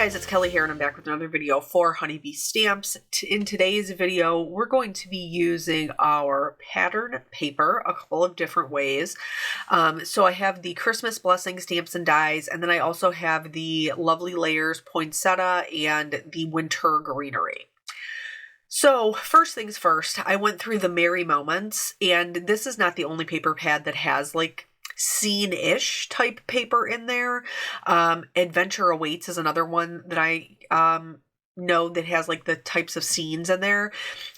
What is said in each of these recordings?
guys, it's Kelly here and I'm back with another video for Honeybee Stamps. In today's video, we're going to be using our pattern paper a couple of different ways. So I have the Christmas Blessing Stamps and Dies, and then I also have the Lovely Layers Poinsettia and the Winter Greenery. So first things first, I went through the Merry Moments, and this is not the only paper pad that has like scene-ish type paper in there. Adventure Awaits is another one that I know that has like the types of scenes in there.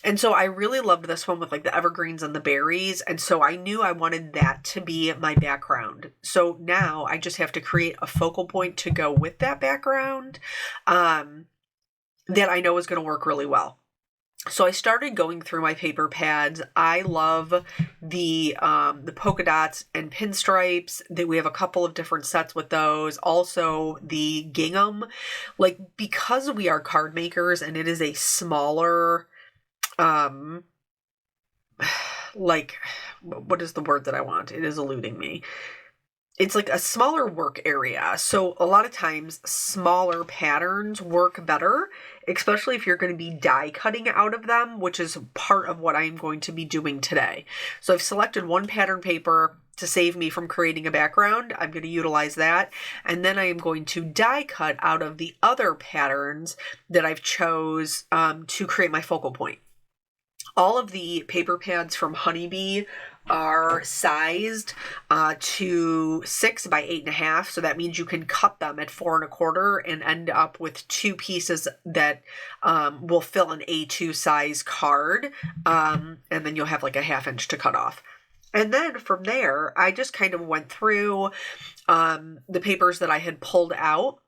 And so I really loved this one with like the evergreens and the berries. And so I knew I wanted that to be my background. So now I just have to create a focal point to go with that background that I know is going to work really well. So I started going through my paper pads. I love the polka dots and pinstripes. That we have a couple of different sets with those. Also the gingham, like because we are card makers and it is a smaller, like what is the word that I want? It is eluding me. It's like a smaller work area. So a lot of times smaller patterns work better, especially if you're going to be die cutting out of them, which is part of what I'm going to be doing today. So I've selected one pattern paper to save me from creating a background. I'm going to utilize that. And then I am going to die cut out of the other patterns that I've chose to create my focal point. All of the paper pads from Honeybee are sized to 6 by 8.5, so that means you can cut them at 4 1/4 and end up with two pieces that will fill an A2 size card, and then you'll have like a 1/2 inch to cut off. And then from there, I just kind of went through the papers that I had pulled out.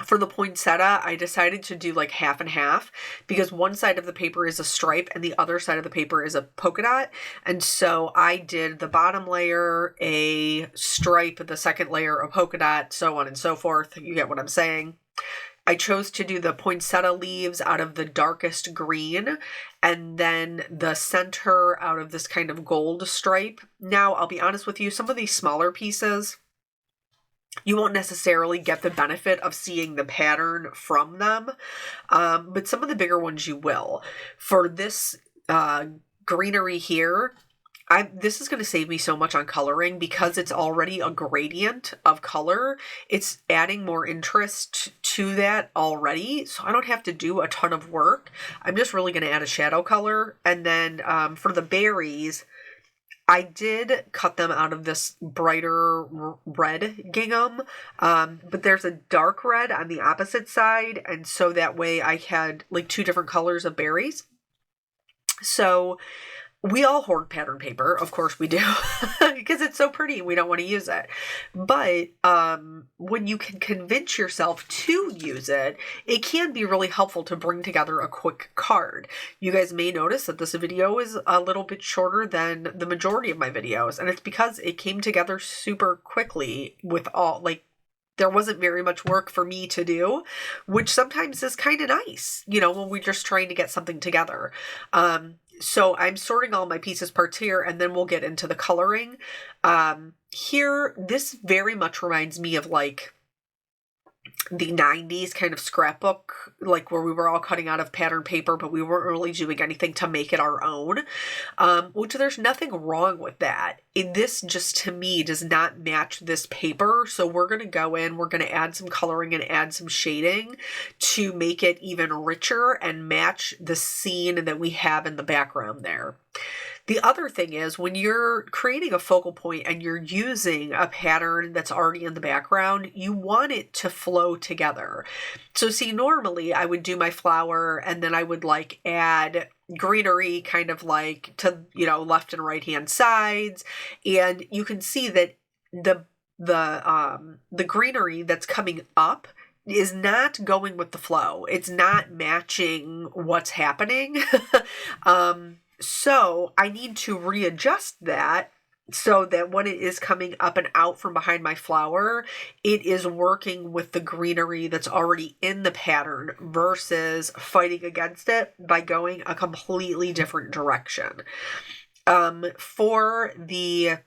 For the poinsettia, I decided to do like 1/2 and 1/2 because one side of the paper is a stripe and the other side of the paper is a polka dot. And so I did the bottom layer a stripe, the second layer a polka dot, so on and so forth. You get what I'm saying. I chose to do the poinsettia leaves out of the darkest green and then the center out of this kind of gold stripe. Now, I'll be honest with you, some of these smaller pieces, you won't necessarily get the benefit of seeing the pattern from them, but some of the bigger ones you will. For this greenery here, this is going to save me so much on coloring because it's already a gradient of color. It's adding more interest to that already, so I don't have to do a ton of work. I'm just really going to add a shadow color. And then for the berries, I did cut them out of this brighter red gingham, but there's a dark red on the opposite side, and so that way I had like two different colors of berries. So we all hoard pattern paper, of course we do, because it's so pretty and we don't want to use it. But when you can convince yourself to use it, it can be really helpful to bring together a quick card. You guys may notice that this video is a little bit shorter than the majority of my videos, and it's because it came together super quickly with all, like, there wasn't very much work for me to do, which sometimes is kind of nice, you know, when we're just trying to get something together. So I'm sorting all my pieces parts here, and then we'll get into the coloring. Here, this very much reminds me of like the 90s kind of scrapbook, like where we were all cutting out of pattern paper, but we weren't really doing anything to make it our own, which there's nothing wrong with that. This just, to me, does not match this paper. So we're going to go in, we're going to add some coloring and add some shading to make it even richer and match the scene that we have in the background there. The other thing is when you're creating a focal point and you're using a pattern that's already in the background, you want it to flow together. So see, normally I would do my flower and then I would like add greenery kind of like to, you know, left and right hand sides. And you can see that the greenery that's coming up is not going with the flow. It's not matching what's happening. So I need to readjust that so that when it is coming up and out from behind my flower, it is working with the greenery that's already in the pattern versus fighting against it by going a completely different direction. For the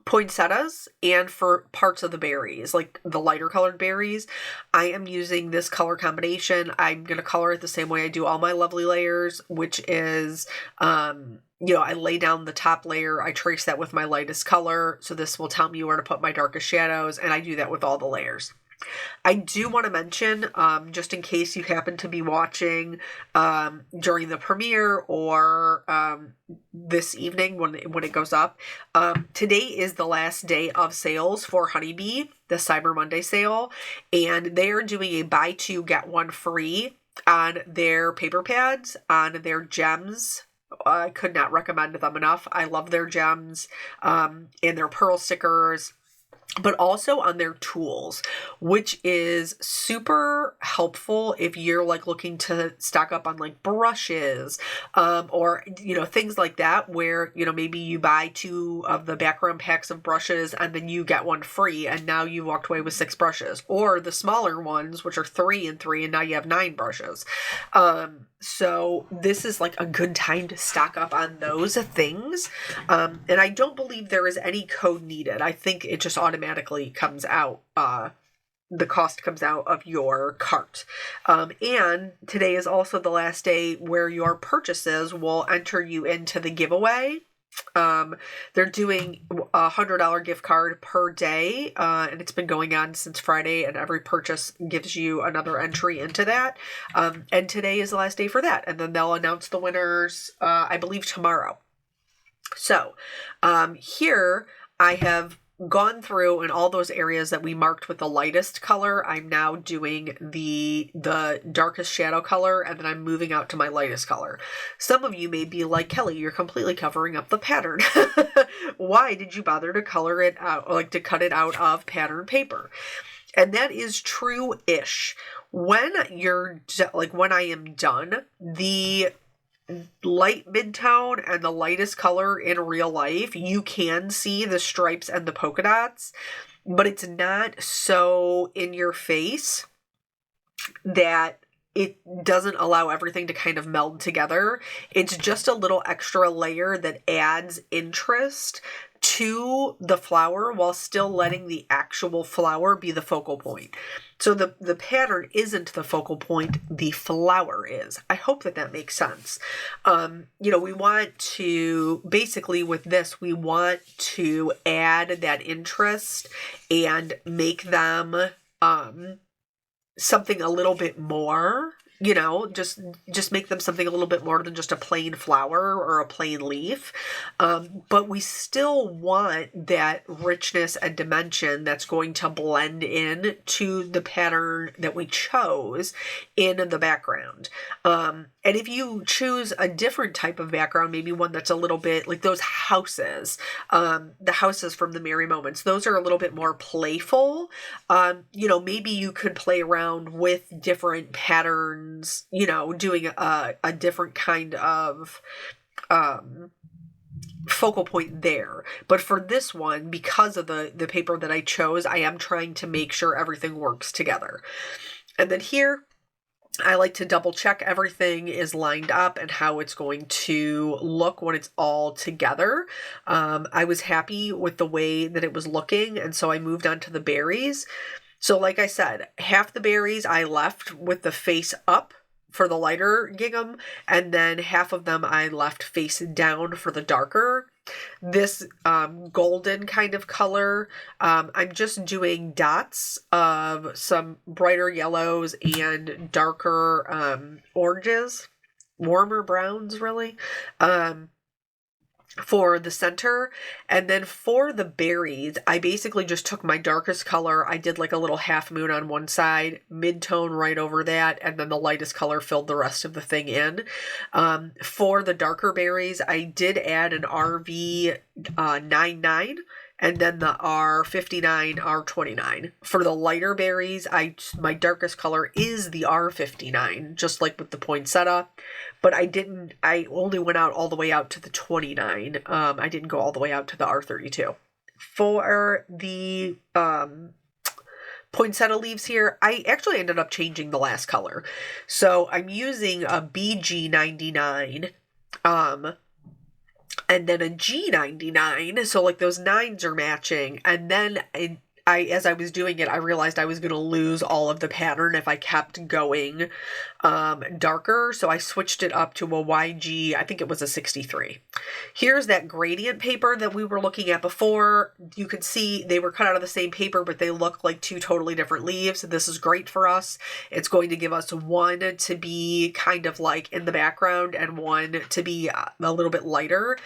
poinsettias and for parts of the berries, like the lighter colored berries, I am using this color combination. I'm going to color it the same way I do all my lovely layers, which is, I lay down the top layer, I trace that with my lightest color. So this will tell me where to put my darkest shadows, and I do that with all the layers. I do want to mention, just in case you happen to be watching during the premiere or this evening when it goes up, today is the last day of sales for Honeybee, the Cyber Monday sale, and they are doing a buy two, get one free on their paper pads, on their gems. I could not recommend them enough. I love their gems and their pearl stickers, but also on their tools, which is super helpful if you're like looking to stock up on like brushes, or, things like that, where, maybe you buy 2 of the background packs of brushes and then you get one free and now you walked away with 6 brushes, or the smaller ones, which are 3 and 3, and now you have 9 brushes. So this is like a good time to stock up on those things. And I don't believe there is any code needed. I think it just automatically comes out, the cost comes out of your cart. And today is also the last day where your purchases will enter you into the giveaway. They're doing $100 gift card per day, and it's been going on since Friday, and every purchase gives you another entry into that. And today is the last day for that, and then they'll announce the winners, I believe, tomorrow. So, here I have gone through in all those areas that we marked with the lightest color. I'm now doing the darkest shadow color, and then I'm moving out to my lightest color. Some of you may be like, Kelly, you're completely covering up the pattern. Why did you bother to color it out, like to cut it out of pattern paper? And that is true-ish. When I am done, the light midtone and the lightest color in real life, you can see the stripes and the polka dots, but it's not so in your face that it doesn't allow everything to kind of meld together. It's just a little extra layer that adds interest to the flower while still letting the actual flower be the focal point. So the pattern isn't the focal point, the flower is. I hope that makes sense. We want to, basically with this, we want to add that interest and make them something a little bit more, just make them something a little bit more than just a plain flower or a plain leaf. But we still want that richness and dimension that's going to blend in to the pattern that we chose in the background. And if you choose a different type of background, maybe one that's a little bit like those houses, the houses from the Merry Moments, those are a little bit more playful. Maybe you could play around with different patterns, doing a different kind of focal point there. But for this one, because of the paper that I chose, I am trying to make sure everything works together. And then here, I like to double check everything is lined up and how it's going to look when it's all together. I was happy with the way that it was looking, and so I moved on to the berries. So like I said, half the berries I left with the face up for the lighter gingham, and then half of them I left face down for the darker. This golden kind of color, I'm just doing dots of some brighter yellows and darker oranges, warmer browns really, for the center. And then for the berries, I basically just took my darkest color. I did like a little half moon on one side, mid-tone right over that, and then the lightest color filled the rest of the thing in. For the darker berries, I did add an RV 99 and then the R59, R29. For the lighter berries, my darkest color is the R59, just like with the poinsettia, but I only went out all the way out to the 29. I didn't go all the way out to the R32. For the poinsettia leaves here, I actually ended up changing the last color. So I'm using a BG99, and then a G99. So like those nines are matching. And then as I was doing it, I realized I was going to lose all of the pattern if I kept going darker. So I switched it up to a YG, I think it was a 63. Here's that gradient paper that we were looking at before. You can see they were cut out of the same paper, but they look like two totally different leaves. This is great for us. It's going to give us one to be kind of like in the background and one to be a little bit lighter.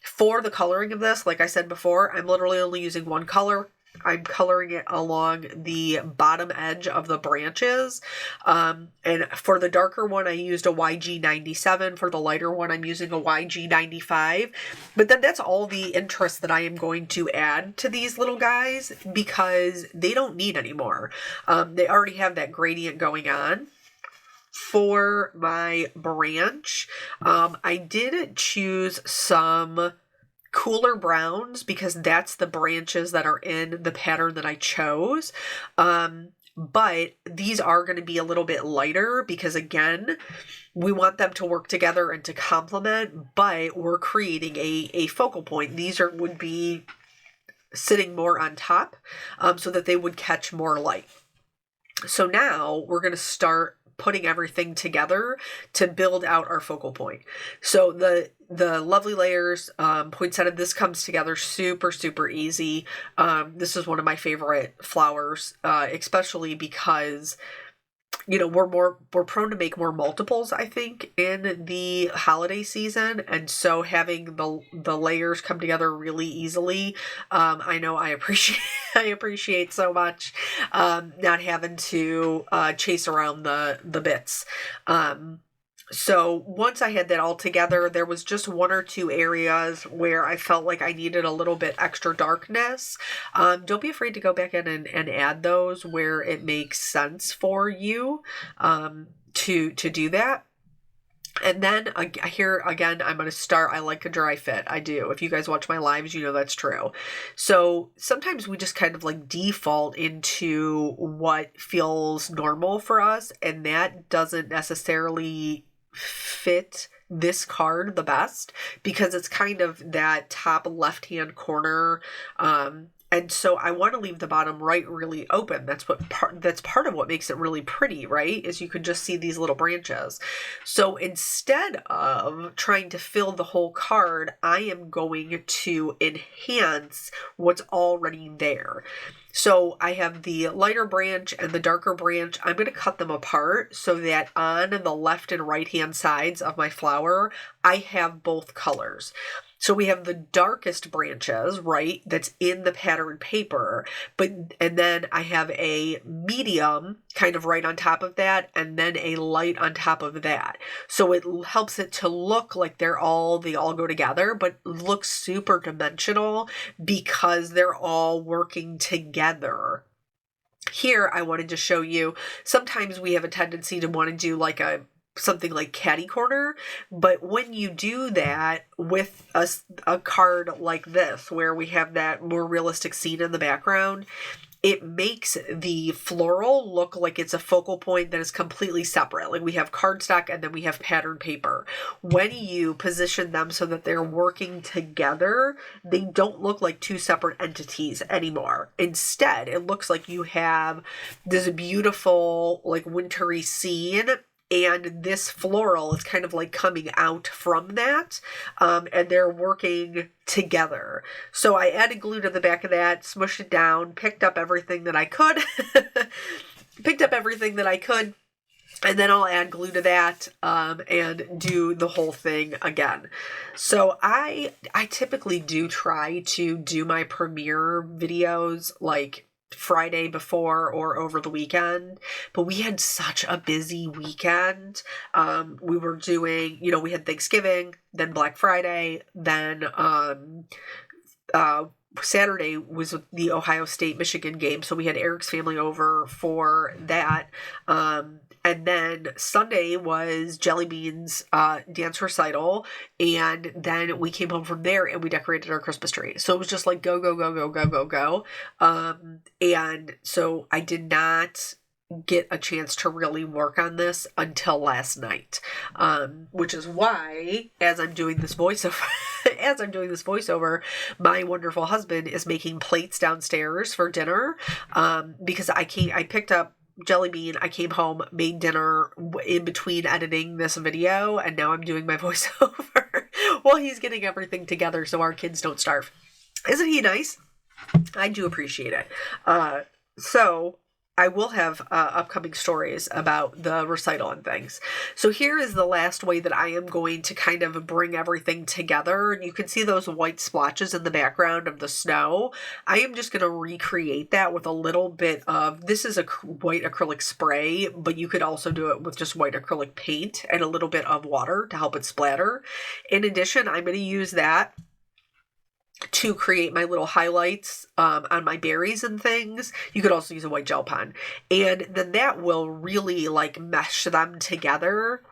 For the coloring of this, like I said before, I'm literally only using one color. I'm coloring it along the bottom edge of the branches. And for the darker one, I used a YG97. For the lighter one, I'm using a YG95. But then that's all the interest that I am going to add to these little guys because they don't need any more. They already have that gradient going on. For my branch, I did choose some cooler browns because that's the branches that are in the pattern that I chose. But these are going to be a little bit lighter because again, we want them to work together and to complement, but we're creating a focal point. These would be sitting more on top so that they would catch more light. So now we're going to start putting everything together to build out our focal point. So the Lovely Layers poinsettia, this comes together super, super easy. This is one of my favorite flowers, especially because, you know, we're prone to make more multiples, I think, in the holiday season. And so having the layers come together really easily, I know I appreciate so much, not having to chase around the bits. So once I had that all together, there was just one or two areas where I felt like I needed a little bit extra darkness. Don't be afraid to go back in and add those where it makes sense for you to do that. And then here again, I'm going to start. I like a dry fit. I do. If you guys watch my lives, you know that's true. So sometimes we just kind of like default into what feels normal for us, and that doesn't necessarily fit this card the best because it's kind of that top left-hand corner. And so I want to leave the bottom right really open. That's part of what makes it really pretty, right? Is you could just see these little branches. So instead of trying to fill the whole card, I am going to enhance what's already there. So I have the lighter branch and the darker branch. I'm going to cut them apart so that on the left and right hand sides of my flower, I have both colors. So we have the darkest branches, right, that's in the pattern paper, and then I have a medium kind of right on top of that, and then a light on top of that. So it helps it to look like they all go together, but looks super dimensional because they're all working together. Here, I wanted to show you, sometimes we have a tendency to want to do like something like catty corner, but when you do that with a card like this where we have that more realistic scene in the background, it makes the floral look like it's a focal point that is completely separate. Like we have cardstock and then we have pattern paper. When you position them so that they're working together, they don't look like two separate entities anymore. Instead, it looks like you have this beautiful like wintry scene, and this floral is kind of like coming out from that, and they're working together. So I added glue to the back of that, smushed it down, picked up everything that I could, and then I'll add glue to that and do the whole thing again. So I typically do try to do my premiere videos like Friday before or over the weekend, but we had such a busy weekend. We were doing, we had Thanksgiving, then Black Friday, then Saturday was the Ohio State Michigan game, so we had Eric's family over for that. And then Sunday was Jelly Bean's dance recital, and then we came home from there and we decorated our Christmas tree. So it was just like go, go, go, go, go, go, go. And so I did not get a chance to really work on this until last night, which is why, as I'm doing this voiceover, as I'm doing this voiceover, my wonderful husband is making plates downstairs for dinner, because I picked up Jelly Bean, I came home, made dinner in between editing this video, and now I'm doing my voiceover while he's getting everything together so our kids don't starve. Isn't he nice? I do appreciate it. So I will have upcoming stories about the recital and things. So here is the last way that I am going to kind of bring everything together. And you can see those white splotches in the background of the snow. I am just going to recreate that with a little bit of, this is a white acrylic spray, but you could also do it with just white acrylic paint and a little bit of water to help it splatter. In addition, I'm going to use that to create my little highlights on my berries and things. You could also use a white gel pen. And then that will really like mesh them together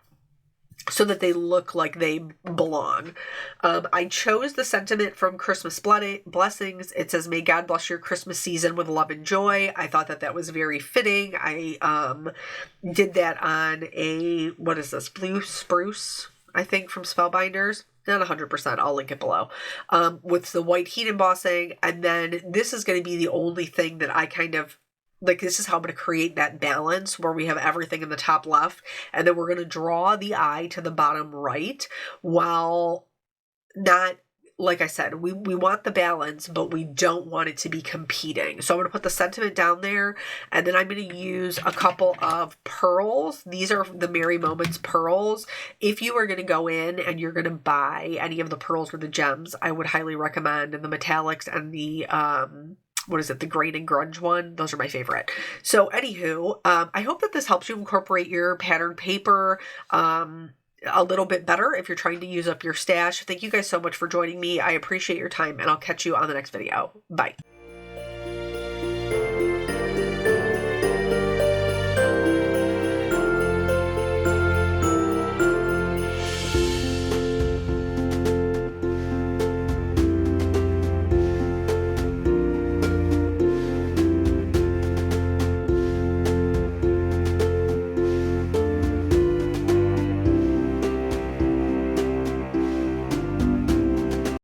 so that they look like they belong. I chose the sentiment from Christmas Blessings. It says, "May God bless your Christmas season with love and joy." I thought that was very fitting. I did that on a, what is this, blue spruce, I think, from Spellbinders. Not 100%, I'll link it below, with the white heat embossing. And then this is going to be the only thing that I kind of, like, this is how I'm going to create that balance where we have everything in the top left. And then we're going to draw the eye to the bottom right, while not, like I said, we want the balance, but we don't want it to be competing. So I'm going to put the sentiment down there, and then I'm going to use a couple of pearls. These are the Merry Moments pearls. If you are going to go in and you're going to buy any of the pearls or the gems, I would highly recommend the metallics and the, what is it, the Grain and Grunge one. Those are my favorite. So anywho, I hope that this helps you incorporate your pattern paper, a little bit better if you're trying to use up your stash. Thank you guys so much for joining me. I appreciate your time, and I'll catch you on the next video. Bye.